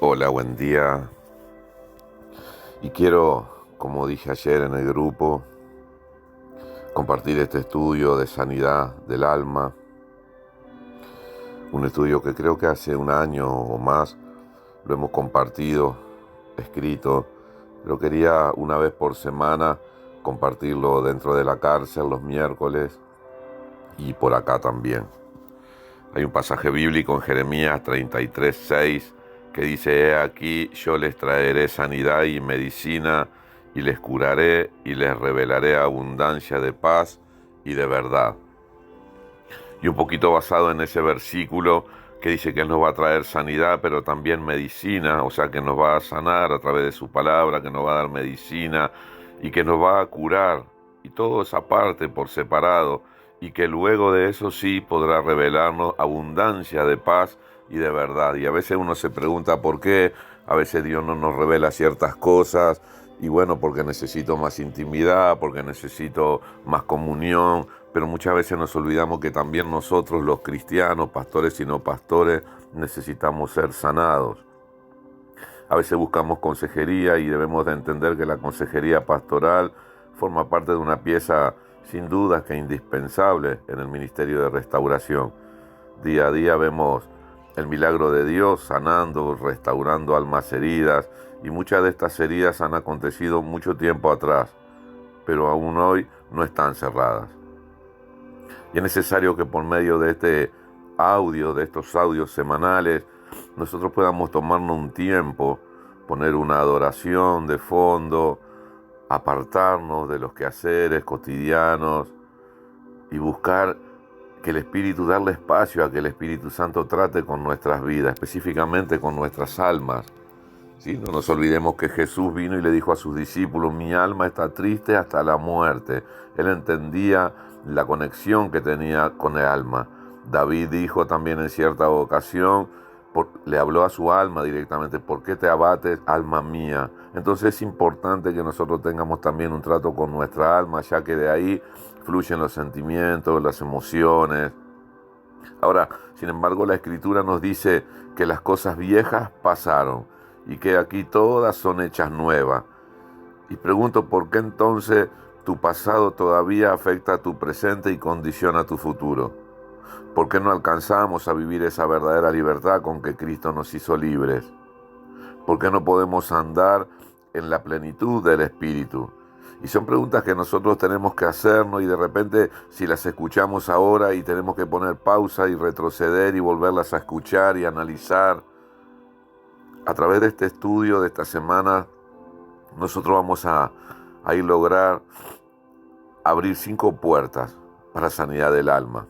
Hola, buen día. Y quiero, como dije ayer en el grupo, compartir este estudio de sanidad del alma. Un estudio que creo que hace un año o más lo hemos compartido, escrito. Pero quería una vez por semana compartirlo dentro de la cárcel los miércoles y por acá también. Hay un pasaje bíblico en Jeremías 33:6 que dice: He aquí, yo les traeré sanidad y medicina, y les curaré y les revelaré abundancia de paz y de verdad. Y un poquito basado en ese versículo que dice que Él nos va a traer sanidad, pero también medicina, o sea que nos va a sanar a través de su palabra, que nos va a dar medicina y que nos va a curar, y todo esa parte por separado, y que luego de eso sí podrá revelarnos abundancia de paz y de verdad. Y a veces uno se pregunta por qué, a veces Dios no nos revela ciertas cosas, y bueno, porque necesito más intimidad, porque necesito más comunión, pero muchas veces nos olvidamos que también nosotros, los cristianos, pastores y no pastores, necesitamos ser sanados. A veces buscamos consejería y debemos de entender que la consejería pastoral forma parte de una pieza sin duda que indispensable en el ministerio de restauración. Día a día vemos el milagro de Dios sanando, restaurando almas heridas, y muchas de estas heridas han acontecido mucho tiempo atrás, pero aún hoy no están cerradas. Y es necesario que por medio de este audio, de estos audios semanales, nosotros podamos tomarnos un tiempo, poner una adoración de fondo, apartarnos de los quehaceres cotidianos y buscar que el Espíritu, darle espacio a que el Espíritu Santo trate con nuestras vidas, específicamente con nuestras almas. ¿Sí? No nos olvidemos que Jesús vino y le dijo a sus discípulos: mi alma está triste hasta la muerte. Él entendía la conexión que tenía con el alma. David dijo también en cierta ocasión, le habló a su alma directamente: ¿por qué te abates, alma mía? Entonces es importante que nosotros tengamos también un trato con nuestra alma, ya que de ahí fluyen los sentimientos, las emociones. Ahora, sin embargo, la Escritura nos dice que las cosas viejas pasaron y que aquí todas son hechas nuevas. Y pregunto, ¿por qué entonces tu pasado todavía afecta a tu presente y condiciona tu futuro? ¿Por qué no alcanzamos a vivir esa verdadera libertad con que Cristo nos hizo libres? ¿Por qué no podemos andar en la plenitud del Espíritu? Y son preguntas que nosotros tenemos que hacernos, y de repente si las escuchamos ahora y tenemos que poner pausa y retroceder y volverlas a escuchar y analizar, a través de este estudio de esta semana nosotros vamos a ir lograr abrir 5 puertas para la sanidad del alma.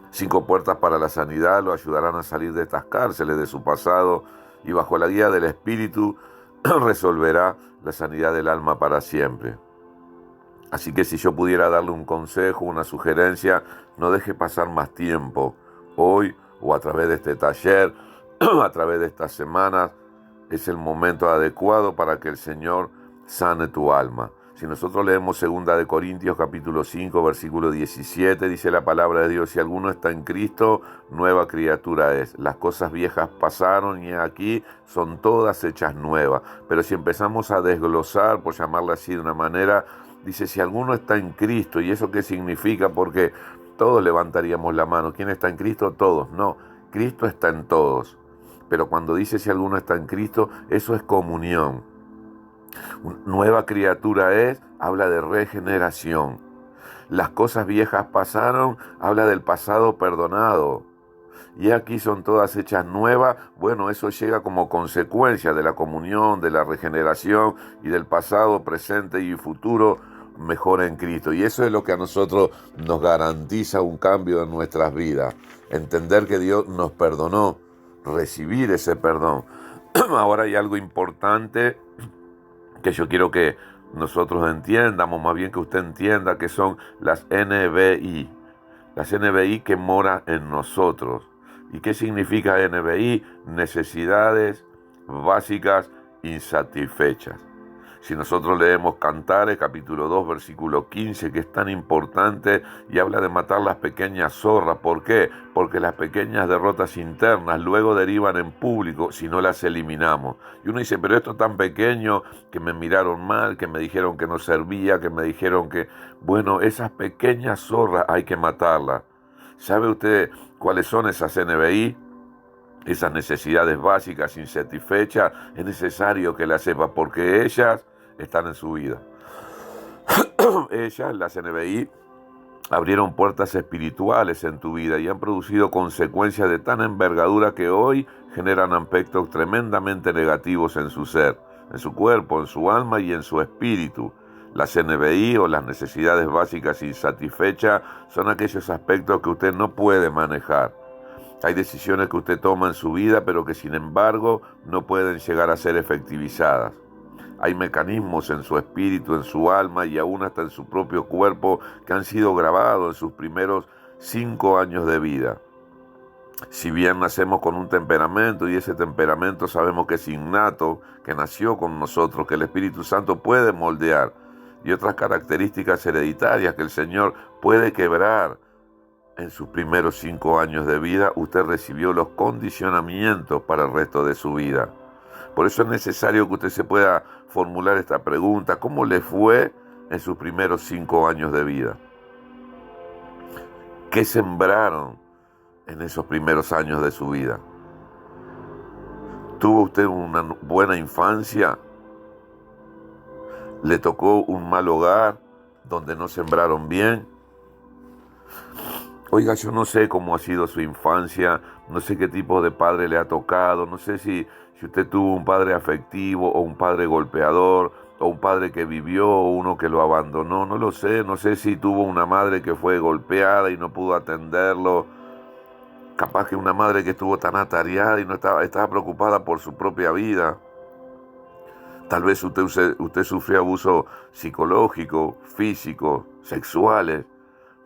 5 puertas para la sanidad lo ayudarán a salir de estas cárceles de su pasado, y bajo la guía del Espíritu resolverá la sanidad del alma para siempre. Así que si yo pudiera darle un consejo, una sugerencia, no deje pasar más tiempo. Hoy o a través de este taller, a través de estas semanas, es el momento adecuado para que el Señor sane tu alma. Si nosotros leemos 2 Corintios capítulo 5, versículo 17, dice la palabra de Dios: si alguno está en Cristo, nueva criatura es. Las cosas viejas pasaron y aquí son todas hechas nuevas. Pero si empezamos a desglosar, por llamarla así de una manera, dice: si alguno está en Cristo. ¿Y eso qué significa? Porque todos levantaríamos la mano. ¿Quién está en Cristo? Todos. No, Cristo está en todos. Pero cuando dice si alguno está en Cristo, eso es comunión. Nueva criatura es, habla de regeneración. Las cosas viejas pasaron, habla del pasado perdonado. Y aquí son todas hechas nuevas. Bueno, eso llega como consecuencia de la comunión, de la regeneración y del pasado, presente y futuro mejor en Cristo. Y eso es lo que a nosotros nos garantiza un cambio en nuestras vidas. Entender que Dios nos perdonó, recibir ese perdón. Ahora hay algo importante que yo quiero que nosotros entiendamos, más bien que usted entienda, que son las NBI. Las NBI que moran en nosotros. ¿Y qué significa NBI? Necesidades básicas insatisfechas. Si nosotros leemos Cantares, capítulo 2, versículo 15, que es tan importante y habla de matar las pequeñas zorras. ¿Por qué? Porque las pequeñas derrotas internas luego derivan en público si no las eliminamos. Y uno dice, pero esto es tan pequeño, que me miraron mal, que me dijeron que no servía, que me dijeron que... Bueno, esas pequeñas zorras hay que matarlas. ¿Sabe usted cuáles son esas NBI? Esas necesidades básicas insatisfechas, es necesario que las sepa porque ellas están en su vida. Ellas, las NBI, abrieron puertas espirituales en tu vida y han producido consecuencias de tan envergadura que hoy generan aspectos tremendamente negativos en su ser, en su cuerpo, en su alma y en su espíritu. Las NBI o las necesidades básicas insatisfechas son aquellos aspectos que usted no puede manejar. Hay decisiones que usted toma en su vida, pero que sin embargo no pueden llegar a ser efectivizadas. Hay mecanismos en su espíritu, en su alma y aún hasta en su propio cuerpo que han sido grabados en sus primeros 5 años de vida. Si bien nacemos con un temperamento y ese temperamento sabemos que es innato, que nació con nosotros, que el Espíritu Santo puede moldear, y otras características hereditarias que el Señor puede quebrar, en sus primeros 5 años de vida, usted recibió los condicionamientos para el resto de su vida. Por eso es necesario que usted se pueda formular esta pregunta: ¿cómo le fue en sus primeros 5 años de vida? ¿Qué sembraron en esos primeros años de su vida? ¿Tuvo usted una buena infancia? ¿Le tocó un mal hogar donde no sembraron bien? Oiga, yo no sé cómo ha sido su infancia, no sé qué tipo de padre le ha tocado, no sé si usted tuvo un padre afectivo o un padre golpeador o un padre que vivió o uno que lo abandonó, no lo sé, no sé si tuvo una madre que fue golpeada y no pudo atenderlo, capaz que una madre que estuvo tan atareada y no estaba preocupada por su propia vida. Tal vez usted sufrió abuso psicológico, físico, sexuales.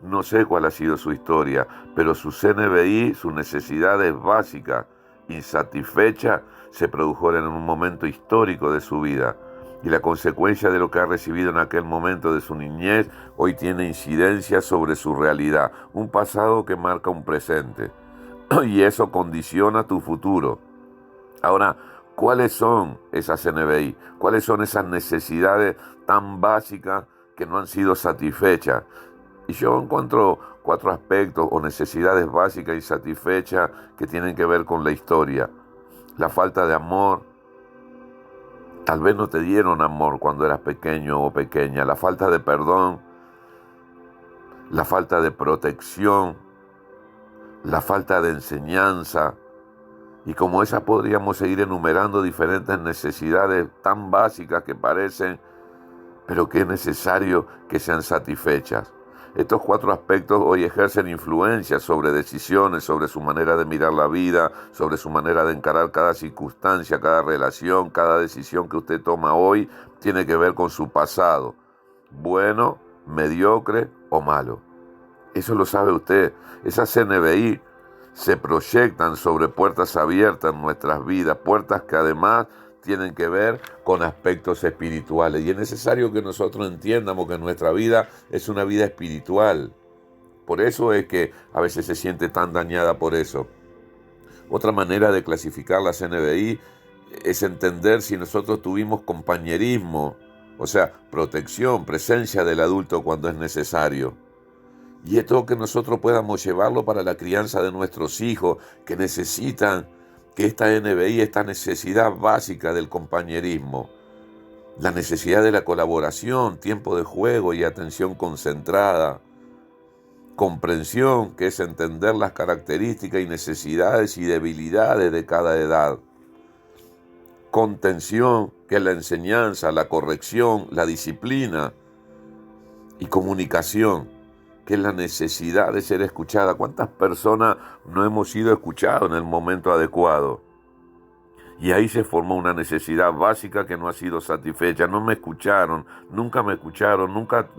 No sé cuál ha sido su historia, pero sus NBI, sus necesidades básicas, insatisfechas, se produjeron en un momento histórico de su vida. Y la consecuencia de lo que ha recibido en aquel momento de su niñez, hoy tiene incidencia sobre su realidad. Un pasado que marca un presente. Y eso condiciona tu futuro. Ahora, ¿cuáles son esas NBI? ¿Cuáles son esas necesidades tan básicas que no han sido satisfechas? Y yo encuentro 4 aspectos o necesidades básicas y satisfechas que tienen que ver con la historia. La falta de amor. Tal vez no te dieron amor cuando eras pequeño o pequeña. La falta de perdón. La falta de protección. La falta de enseñanza. Y como esas podríamos seguir enumerando diferentes necesidades tan básicas que parecen, pero que es necesario que sean satisfechas. Estos 4 aspectos hoy ejercen influencia sobre decisiones, sobre su manera de mirar la vida, sobre su manera de encarar cada circunstancia, cada relación, cada decisión que usted toma hoy tiene que ver con su pasado, bueno, mediocre o malo. Eso lo sabe usted. Esas NBI se proyectan sobre puertas abiertas en nuestras vidas, puertas que además tienen que ver con aspectos espirituales. Y es necesario que nosotros entiendamos que nuestra vida es una vida espiritual. Por eso es que a veces se siente tan dañada por eso. Otra manera de clasificar las NBI es entender si nosotros tuvimos compañerismo, o sea, protección, presencia del adulto cuando es necesario. Y esto que nosotros podamos llevarlo para la crianza de nuestros hijos que necesitan que esta NBI, esta necesidad básica del compañerismo, la necesidad de la colaboración, tiempo de juego y atención concentrada, comprensión, que es entender las características y necesidades y debilidades de cada edad, contención, que es la enseñanza, la corrección, la disciplina, y comunicación, que es la necesidad de ser escuchada. ¿Cuántas personas no hemos sido escuchados en el momento adecuado? Y ahí se formó una necesidad básica que no ha sido satisfecha. No me escucharon, nunca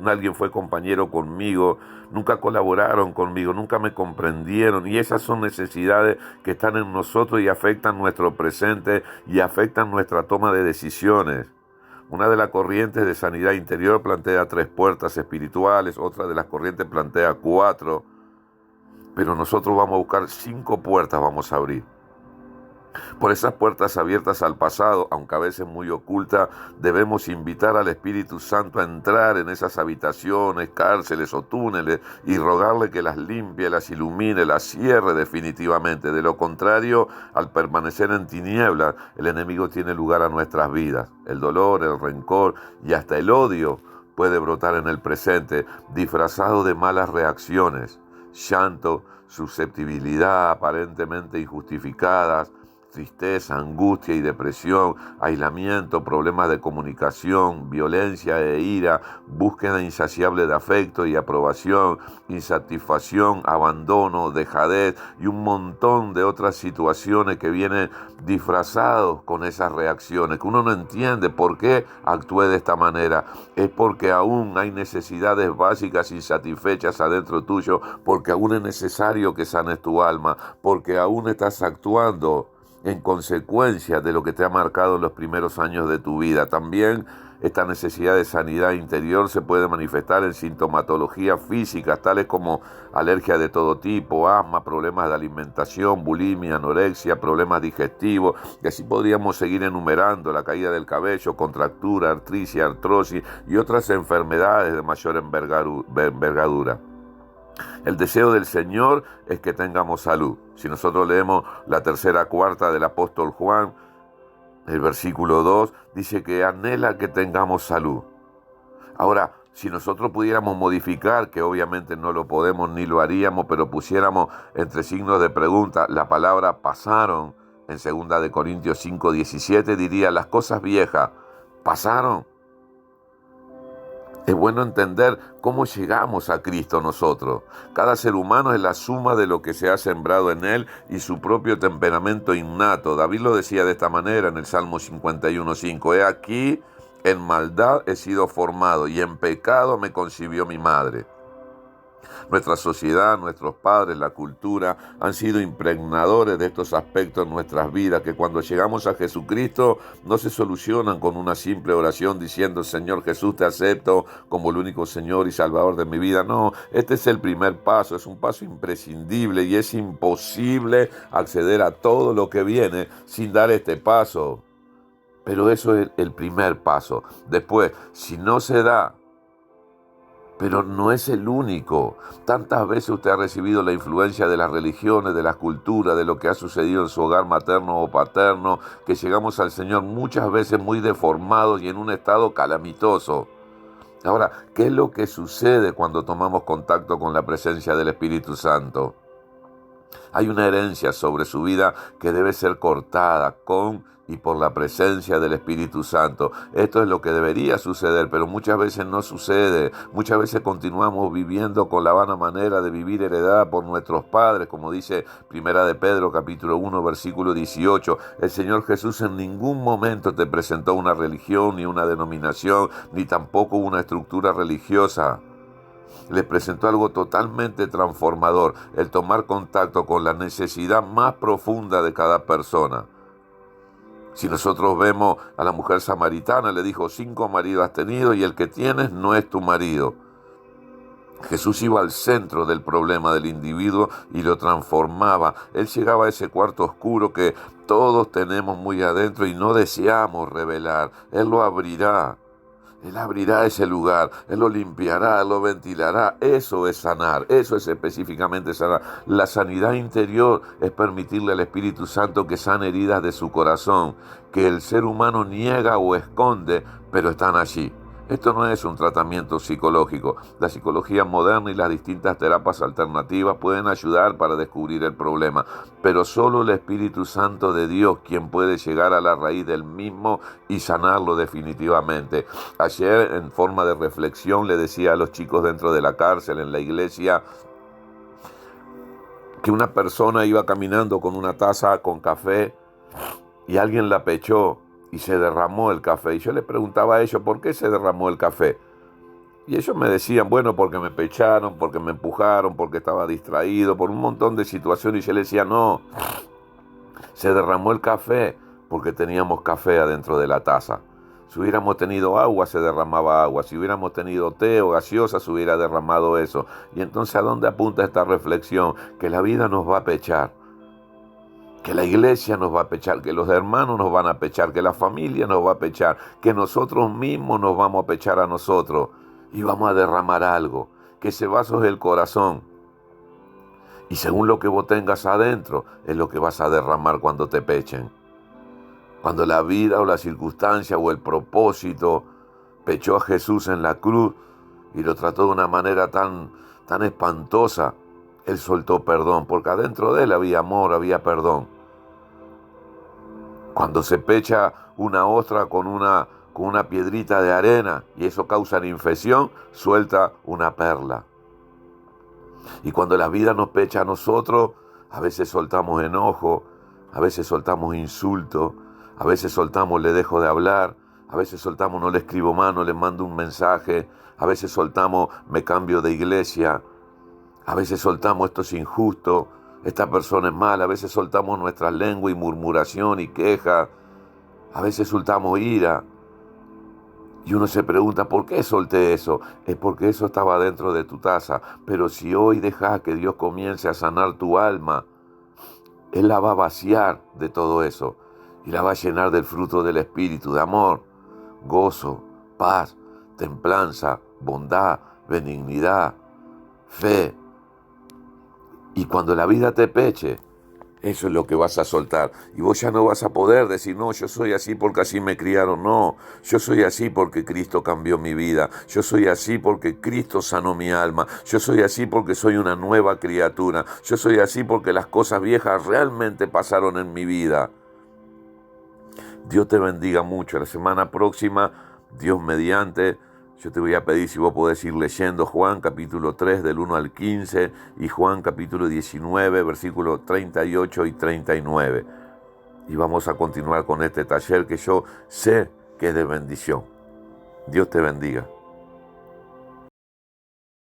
alguien fue compañero conmigo, nunca colaboraron conmigo, nunca me comprendieron. Y esas son necesidades que están en nosotros y afectan nuestro presente y afectan nuestra toma de decisiones. Una de las corrientes de sanidad interior plantea 3 puertas espirituales, otra de las corrientes plantea 4, pero nosotros vamos a buscar 5 puertas, vamos a abrir. Por esas puertas abiertas al pasado, aunque a veces muy ocultas, debemos invitar al Espíritu Santo a entrar en esas habitaciones, cárceles o túneles y rogarle que las limpie, las ilumine, las cierre definitivamente. De lo contrario, al permanecer en tinieblas, el enemigo tiene lugar a nuestras vidas. El dolor, el rencor y hasta el odio puede brotar en el presente, disfrazado de malas reacciones, llanto, susceptibilidad aparentemente injustificadas, tristeza, angustia y depresión, aislamiento, problemas de comunicación, violencia e ira, búsqueda insaciable de afecto y aprobación, insatisfacción, abandono, dejadez y un montón de otras situaciones que vienen disfrazados con esas reacciones, que uno no entiende por qué actúe de esta manera. Es porque aún hay necesidades básicas insatisfechas adentro tuyo, porque aún es necesario que sanes tu alma, porque aún estás actuando en consecuencia de lo que te ha marcado en los primeros años de tu vida. También esta necesidad de sanidad interior se puede manifestar en sintomatologías físicas, tales como alergia de todo tipo, asma, problemas de alimentación, bulimia, anorexia, problemas digestivos, y así podríamos seguir enumerando la caída del cabello, contractura, artritis, artrosis y otras enfermedades de mayor envergadura. El deseo del Señor es que tengamos salud. Si nosotros leemos la 3ª carta del apóstol Juan, el versículo 2, dice que anhela que tengamos salud. Ahora, si nosotros pudiéramos modificar, que obviamente no lo podemos ni lo haríamos, pero pusiéramos entre signos de pregunta la palabra pasaron, en 2 Corintios 5:17, diría las cosas viejas pasaron. Es bueno entender cómo llegamos a Cristo nosotros. Cada ser humano es la suma de lo que se ha sembrado en él y su propio temperamento innato. David lo decía de esta manera en el Salmo 51:5. He aquí, en maldad he sido formado y en pecado me concibió mi madre. Nuestra sociedad, nuestros padres, la cultura han sido impregnadores de estos aspectos en nuestras vidas que cuando llegamos a Jesucristo no se solucionan con una simple oración diciendo Señor Jesús te acepto como el único Señor y Salvador de mi vida. No, este es el primer paso, es un paso imprescindible y es imposible acceder a todo lo que viene sin dar este paso. Pero eso es el primer paso. Después, si no se da, pero no es el único. Tantas veces usted ha recibido la influencia de las religiones, de las culturas, de lo que ha sucedido en su hogar materno o paterno, que llegamos al Señor muchas veces muy deformados y en un estado calamitoso. Ahora, ¿qué es lo que sucede cuando tomamos contacto con la presencia del Espíritu Santo? Hay una herencia sobre su vida que debe ser cortada con y por la presencia del Espíritu Santo. Esto es lo que debería suceder, pero muchas veces no sucede. Muchas veces continuamos viviendo con la vana manera de vivir heredada por nuestros padres, como dice 1 de Pedro, capítulo 1, versículo 18. El Señor Jesús en ningún momento te presentó una religión, ni una denominación, ni tampoco una estructura religiosa. Les presentó algo totalmente transformador, el tomar contacto con la necesidad más profunda de cada persona. Si nosotros vemos a la mujer samaritana, le dijo, 5 maridos has tenido y el que tienes no es tu marido. Jesús iba al centro del problema del individuo y lo transformaba. Él llegaba a ese cuarto oscuro que todos tenemos muy adentro y no deseamos revelar. Él lo abrirá. Él abrirá ese lugar, Él lo limpiará, Él lo ventilará. Eso es sanar, eso es específicamente sanar. La sanidad interior es permitirle al Espíritu Santo que sane heridas de su corazón, que el ser humano niega o esconde, pero están allí. Esto no es un tratamiento psicológico. La psicología moderna y las distintas terapias alternativas pueden ayudar para descubrir el problema, pero solo el Espíritu Santo de Dios quien puede llegar a la raíz del mismo y sanarlo definitivamente. Ayer, en forma de reflexión, le decía a los chicos dentro de la cárcel, en la iglesia, que una persona iba caminando con una taza con café y alguien la pechó y se derramó el café. Y yo le preguntaba a ellos, ¿por qué se derramó el café? Y ellos me decían, bueno, porque me pecharon, porque me empujaron, porque estaba distraído, por un montón de situaciones. Y yo le decía, no, se derramó el café porque teníamos café adentro de la taza. Si hubiéramos tenido agua, se derramaba agua. Si hubiéramos tenido té o gaseosa, se hubiera derramado eso. Y entonces, ¿a dónde apunta esta reflexión? Que la vida nos va a pechar, que la iglesia nos va a pechar, que los hermanos nos van a pechar, que la familia nos va a pechar, que nosotros mismos nos vamos a pechar a nosotros y vamos a derramar algo, que ese vaso es el corazón. Y según lo que vos tengas adentro, es lo que vas a derramar cuando te pechen. Cuando la vida o la circunstancia o el propósito pechó a Jesús en la cruz y lo trató de una manera tan espantosa, Él soltó perdón, porque adentro de Él había amor, había perdón. Cuando se pecha una ostra con una piedrita de arena y eso causa una infección, suelta una perla. Y cuando la vida nos pecha a nosotros, a veces soltamos enojo, a veces soltamos insulto, a veces soltamos le dejo de hablar, a veces soltamos no le escribo más, no le mando un mensaje, a veces soltamos me cambio de iglesia, a veces soltamos esto es injusto, esta persona es mala, a veces soltamos nuestra lengua y murmuración y queja, a veces soltamos ira. Y uno se pregunta, ¿por qué solté eso? Es porque eso estaba dentro de tu taza. Pero si hoy dejas que Dios comience a sanar tu alma, Él la va a vaciar de todo eso y la va a llenar del fruto del Espíritu, de amor, gozo, paz, templanza, bondad, benignidad, fe. Y cuando la vida te peche, eso es lo que vas a soltar. Y vos ya no vas a poder decir, no, yo soy así porque así me criaron. No, yo soy así porque Cristo cambió mi vida. Yo soy así porque Cristo sanó mi alma. Yo soy así porque soy una nueva criatura. Yo soy así porque las cosas viejas realmente pasaron en mi vida. Dios te bendiga mucho. La semana próxima, Dios mediante, yo te voy a pedir si vos podés ir leyendo Juan capítulo 3 del 1 al 15 y Juan capítulo 19 versículos 38 y 39. Y vamos a continuar con este taller que yo sé que es de bendición. Dios te bendiga.